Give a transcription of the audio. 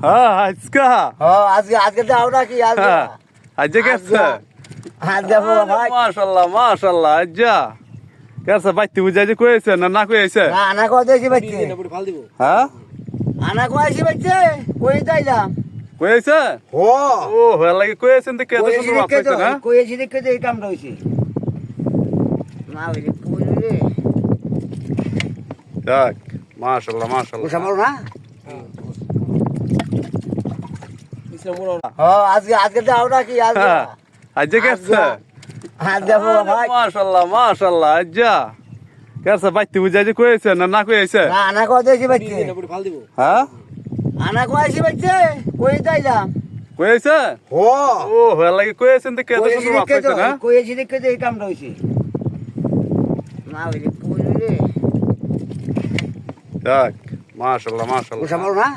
হ্যাঁ আজকা আজকে যাও নাকি আজকে হ্যাঁ আজকে গেছে আজকে ভাই মাশাআল্লাহ মাশাআল্লাহ আজ্জা কেসে বাইতে বুঝাই যে কইছে না কইছে না আনা কই দিয়েছি বাচ্চা হ্যাঁ আনা কইছি বাচ্চা কই যাইলাম কইছে ও ও হল লাগে কইছেন তো কেতে শুধু মাপ কইছে না কইছি দেখে এই কামটা হইছে না ওই কই রে যাক মাশাআল্লাহ মাশাআল্লাহ ওসা মারো না আজকে যাও নাকি আজকে হ্যাঁ আজকে গেছে আজকে ভাই মাশাআল্লাহ মাশাআল্লাহ আজ্জা কেসে বাইতে বুঝাই যে কইছে না কইছে না আনা কই দিয়েছি বাচ্চা হ্যাঁ আনা কইছি বাচ্চা কই যাইলাম কইছে ও ও হল লাগে কইছেন তো কেতে শুধু মাপ কইছে না কইছি দেখে এই কামটা হইছে না ওই কই রে যাক মাশাআল্লাহ মাশাআল্লাহ ওসা মারো না